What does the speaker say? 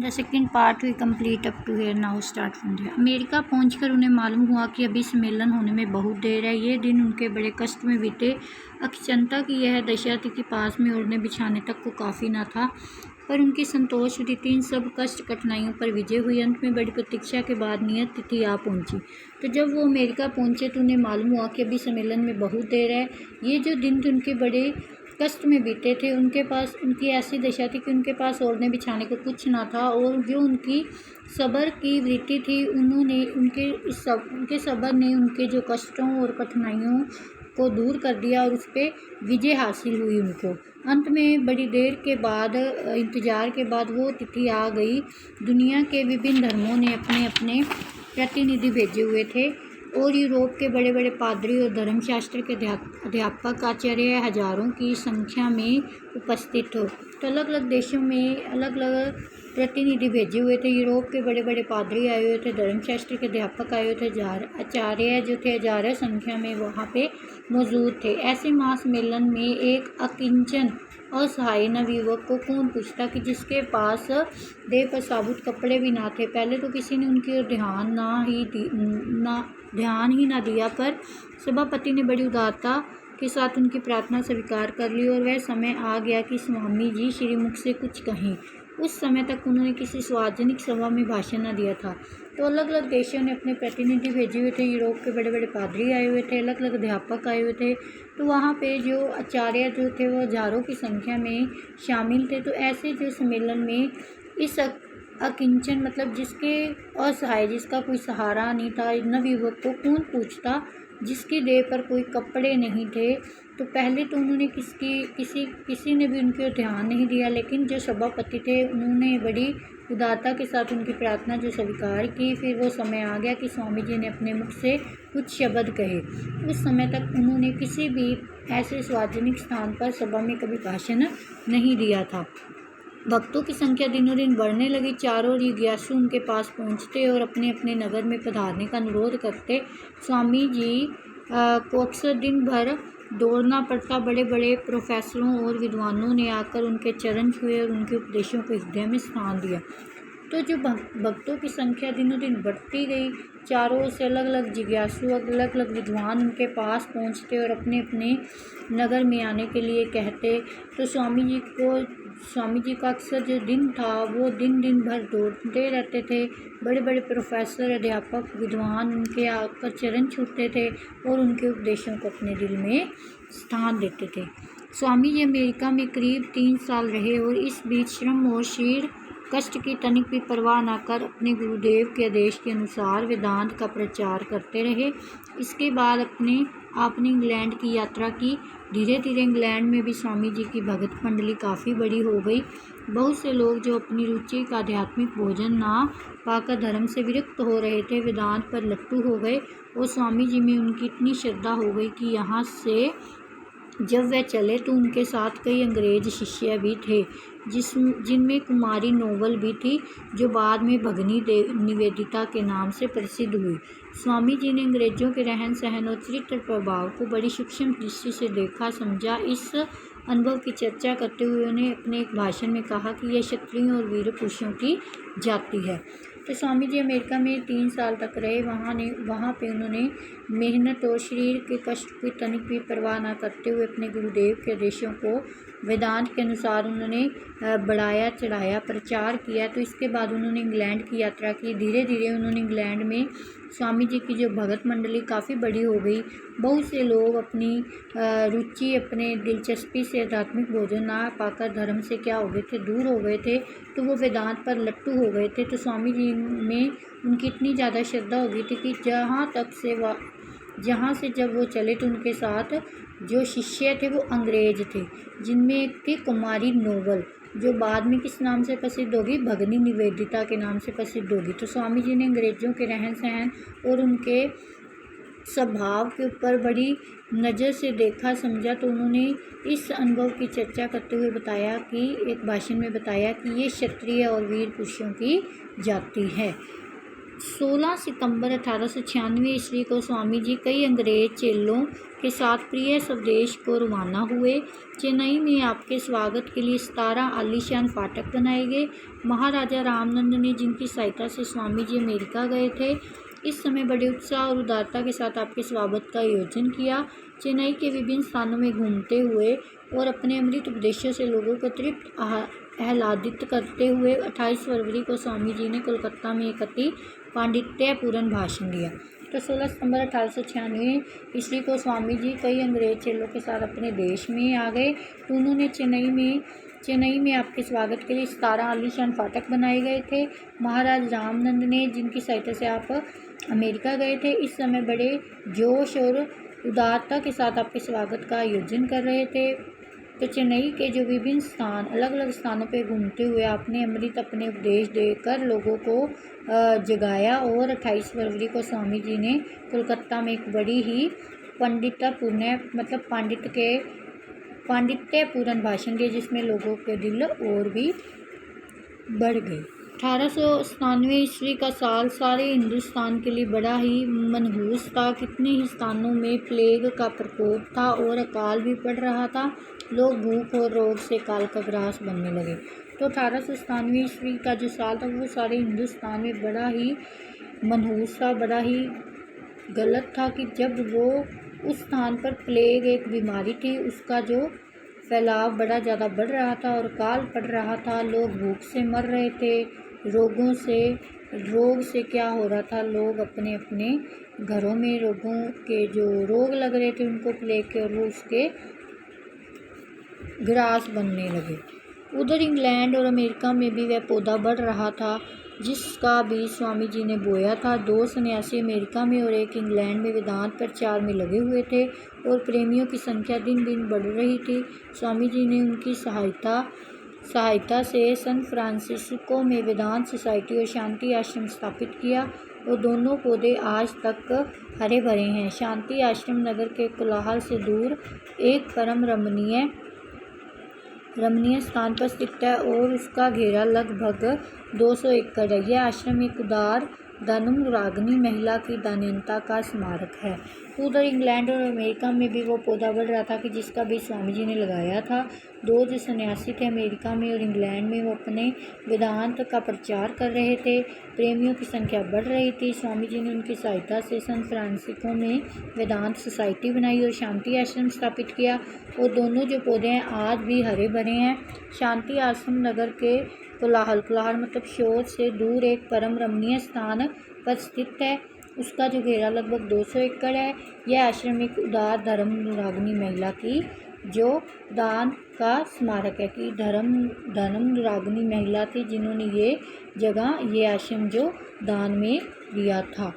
The second part हुई complete up to here now start from there. America पहुंचकर उन्हें मालूम हुआ कि अभी सम्मेलन होने में बहुत देर है। ये दिन उनके बड़े कष्ट में बीते। अक्षमता की यह दशा थी कि पास में ओढ़ने बिछाने तक को काफ़ी न था, पर उनकी संतोष रीति इन सब कष्ट कठिनाइयों पर विजय हुई। अंत में बड़ी प्रतीक्षा के बाद नियत तिथि आ पहुंची। तो जब वो अमेरिका पहुंचे तो उन्हें मालूम हुआ कि अभी सम्मेलन में बहुत देर है। ये जो दिन थे उनके बड़े कष्ट में बीते थे। उनके पास उनकी ऐसी दशा थी कि उनके पास ओढ़ने बिछाने को कुछ ना था, और जो उनकी सब्र की वृत्ति थी उन्होंने उनके सब्र ने उनके जो कष्टों और कठिनाइयों को दूर कर दिया और उस पर विजय हासिल हुई उनको। अंत में बड़ी देर के बाद इंतज़ार के बाद वो तिथि आ गई। दुनिया के विभिन्न धर्मों ने अपने अपने प्रतिनिधि भेजे हुए थे, और यूरोप के बड़े बड़े पादरी और धर्मशास्त्र के अध्यापक आचार्य हजारों की संख्या में उपस्थित हो। तो अलग अलग देशों में अलग अलग प्रतिनिधि भेजे हुए थे। यूरोप के बड़े बड़े पादरी आए हुए थे, धर्मशास्त्र के अध्यापक आए हुए थे, आचार्य जो थे हजारों संख्या में वहाँ पे मौजूद थे। ऐसे महासम्मेलन में एक अकिंचन असहाय नवयुवक को कौन पूछता कि जिसके पास देह पर साबुत कपड़े भी ना थे। पहले तो किसी ने उनकी ओर ध्यान ही ना दिया, पर सभापति ने बड़ी उदारता के साथ उनकी प्रार्थना स्वीकार कर ली, और वह समय आ गया कि स्वामी जी श्रीमुख से कुछ कहें। उस समय तक उन्होंने किसी सार्वजनिक सभा में भाषण न दिया था। तो अलग अलग देशों ने अपने प्रतिनिधि भेजे हुए थे। यूरोप के बड़े बड़े पादरी आए हुए थे, अलग अलग अध्यापक आए हुए थे। तो वहाँ पे जो आचार्य जो थे वो हजारों की संख्या में शामिल थे। तो ऐसे जो सम्मेलन में इस अकिंचन मतलब जिसके असहाय, जिसका कोई सहारा नहीं था, नवयुवक को कौन पूछता जिसकी देह पर कोई कपड़े नहीं थे। तो पहले तो उन्होंने किसी ने भी उनके ध्यान नहीं दिया, लेकिन जो सभापति थे उन्होंने बड़ी उदारता के साथ उनकी प्रार्थना जो स्वीकार की। फिर वो समय आ गया कि स्वामी जी ने अपने मुख से कुछ शब्द कहे। उस समय तक उन्होंने किसी भी ऐसे सार्वजनिक स्थान पर सभा में कभी भाषण नहीं दिया था। भक्तों की संख्या दिनों दिन बढ़ने लगी। चारों ओर जिज्ञासु उनके पास पहुंचते और अपने अपने नगर में पधारने का अनुरोध करते। स्वामी जी को अक्सर दिन भर दौड़ना पड़ता। बड़े बड़े प्रोफेसरों और विद्वानों ने आकर उनके चरण छुए और उनके उपदेशों को हृदय में स्थान दिया। तो जो भक्तों की संख्या दिनों दिन बढ़ती गई, चारों ओर से अलग अलग जिज्ञासु अलग अलग विद्वान उनके पास पहुंचते और अपने अपने नगर में आने के लिए कहते। तो स्वामी जी का अक्सर जो दिन था वो दिन भर दौड़ते रहते थे। बड़े बड़े प्रोफेसर अध्यापक विद्वान उनके आकर चरण छूते थे और उनके उपदेशों को अपने दिल में स्थान देते थे। स्वामी जी अमेरिका में करीब 3 साल रहे, और इस बीच श्रम और शरीर कष्ट की तनिक भी परवाह न कर अपने गुरुदेव के आदेश के अनुसार वेदांत का प्रचार करते रहे। इसके बाद आपने इंग्लैंड की यात्रा की। धीरे धीरे इंग्लैंड में भी स्वामी जी की भगत मंडली काफ़ी बड़ी हो गई। बहुत से लोग जो अपनी रुचि का आध्यात्मिक भोजन ना पाकर धर्म से विरक्त हो रहे थे, वेदांत पर लट्टू हो गए, और स्वामी जी में उनकी इतनी श्रद्धा हो गई कि यहाँ से जब वह चले तो उनके साथ कई अंग्रेज शिष्य भी थे, जिनमें कुमारी नोबल भी थी, जो बाद में भगनी निवेदिता के नाम से प्रसिद्ध हुई। स्वामी जी ने अंग्रेजों के रहन सहन और चरित्र प्रभाव को बड़ी सूक्ष्म दृष्टि से देखा समझा। इस अनुभव की चर्चा करते हुए उन्हें अपने एक भाषण में कहा कि यह क्षत्रियों और वीर पुरुषों की जाति है। तो स्वामी जी अमेरिका में 3 साल तक रहे। वहाँ पे उन्होंने मेहनत और शरीर के कष्ट की तनिक भी परवाह न करते हुए अपने गुरुदेव के आदेशों को वेदांत के अनुसार उन्होंने बढ़ाया चढ़ाया प्रचार किया। तो इसके बाद उन्होंने इंग्लैंड की यात्रा की। धीरे धीरे उन्होंने इंग्लैंड में स्वामी जी की जो भगत मंडली काफ़ी बड़ी हो गई। बहुत से लोग अपनी रुचि अपने दिलचस्पी से आध्यात्मिक भोजन ना पाकर धर्म से क्या हो गए थे, दूर हो गए थे, तो वो वेदांत पर लट्टू हो गए थे। तो स्वामी जी में उनकी इतनी ज़्यादा श्रद्धा हो गई थी कि जहाँ से जब वो चले तो उनके साथ जो शिष्य थे वो अंग्रेज थे, जिनमें एक थी कुमारी नोबल, जो बाद में किस नाम से प्रसिद्ध होगी, भगनी निवेदिता के नाम से प्रसिद्ध होगी। तो स्वामी जी ने अंग्रेज़ों के रहन सहन और उनके स्वभाव के ऊपर बड़ी नज़र से देखा समझा। तो उन्होंने इस अनुभव की चर्चा करते हुए बताया कि एक भाषण में बताया कि ये क्षत्रिय और वीर पुरुषों की जाति है। 16 सितंबर 1896 ईस्वी को स्वामी जी कई अंग्रेज चेलों के साथ प्रिय स्वदेश को रवाना हुए। चेन्नई में आपके स्वागत के लिए 17 आलीशान फाटक बनाए गए। महाराजा रामनंद ने जिनकी सहायता से स्वामी जी अमेरिका गए थे, इस समय बड़े उत्साह और उदारता के साथ आपके स्वागत का आयोजन किया। चेन्नई के विभिन्न स्थानों में घूमते हुए और अपने अमृत उपदेशों से लोगों को तृप्त आह्लादित करते हुए 28 फरवरी को स्वामी जी ने कोलकाता में एक अति पांडित्यपूर्ण भाषण दिया। तो 16 सितंबर 1896 ईस्वी को स्वामी जी कई अंग्रेज चेलों के साथ अपने देश में आ गए। तो उन्होंने चेन्नई में आपके स्वागत के लिए 17 आलीशान फाटक बनाए गए थे। महाराज रामनंद ने जिनकी सहायता से आप अमेरिका गए थे, इस समय बड़े जोश और उदारता के साथ आपके स्वागत का आयोजन कर रहे थे। तो चेन्नई के जो विभिन्न स्थान अलग अलग स्थानों पर घूमते हुए आपने अपने उपदेश देकर लोगों को जगाया और 28 फरवरी को स्वामी जी ने कोलकाता में एक बड़ी ही पांडित्यपूर्ण भाषण दिया, जिसमें लोगों के दिल और भी बढ़ गए। 1897 ईस्वी का साल सारे हिंदुस्तान के लिए बड़ा ही मनहूस था। कितने ही स्थानों में प्लेग का प्रकोप था और अकाल भी पड़ रहा था। लोग भूख और रोग से काल का ग्रास बनने लगे। तो 1897 ईस्वी का जो साल था वो सारे हिंदुस्तान में बड़ा ही मनहूस था, बड़ा ही गलत था कि जब वो उस स्थान पर प्लेग एक बीमारी थी, उसका जो फैलाव बड़ा ज़्यादा बढ़ रहा था और काल पड़ रहा था। लोग भूख से मर रहे थे, रोग से क्या हो रहा था, लोग अपने अपने घरों में रोगों के जो रोग लग रहे थे उनको प्लेग के, और वो उसके ग्रास बनने लगे। उधर इंग्लैंड और अमेरिका में भी वह पौधा बढ़ रहा था जिसका बीज स्वामी जी ने बोया था। 2 सन्यासी अमेरिका में और एक इंग्लैंड में वेदांत प्रचार में लगे हुए थे और प्रेमियों की संख्या दिन दिन बढ़ रही थी। स्वामी जी ने उनकी सहायता से सैन फ्रांसिस्को में वेदांत सोसाइटी और शांति आश्रम स्थापित किया और दोनों पौधे आज तक हरे भरे हैं। शांति आश्रम नगर के कोलाहल से दूर एक परम रमणीय स्थान पर स्थित है और उसका घेरा लगभग 200 एकड़ है। यह आश्रम एक उदार दानुराग्नि महिला की दानवीयता का स्मारक है। उधर इंग्लैंड और अमेरिका में भी वो पौधा बढ़ रहा था कि जिसका बीज स्वामी जी ने लगाया था। 2 जो सन्यासी थे अमेरिका में और इंग्लैंड में, वो अपने वेदांत का प्रचार कर रहे थे। प्रेमियों की संख्या बढ़ रही थी। स्वामी जी ने उनकी सहायता से सैन फ्रांसिस्को में वेदांत सोसाइटी बनाई और शांति आश्रम स्थापित किया और दोनों जो पौधे हैं आज भी हरे भरे हैं। शांति आश्रम नगर के कोलाहल मतलब शोर से दूर एक परम रमणीय स्थान पर स्थित है। उसका जो घेरा लगभग 200 एकड़ है। यह आश्रम एक उदार धर्मनुरागिनी महिला की जो दान का स्मारक है कि धर्मनुरागिनी महिला थी जिन्होंने ये आश्रम जो दान में दिया था।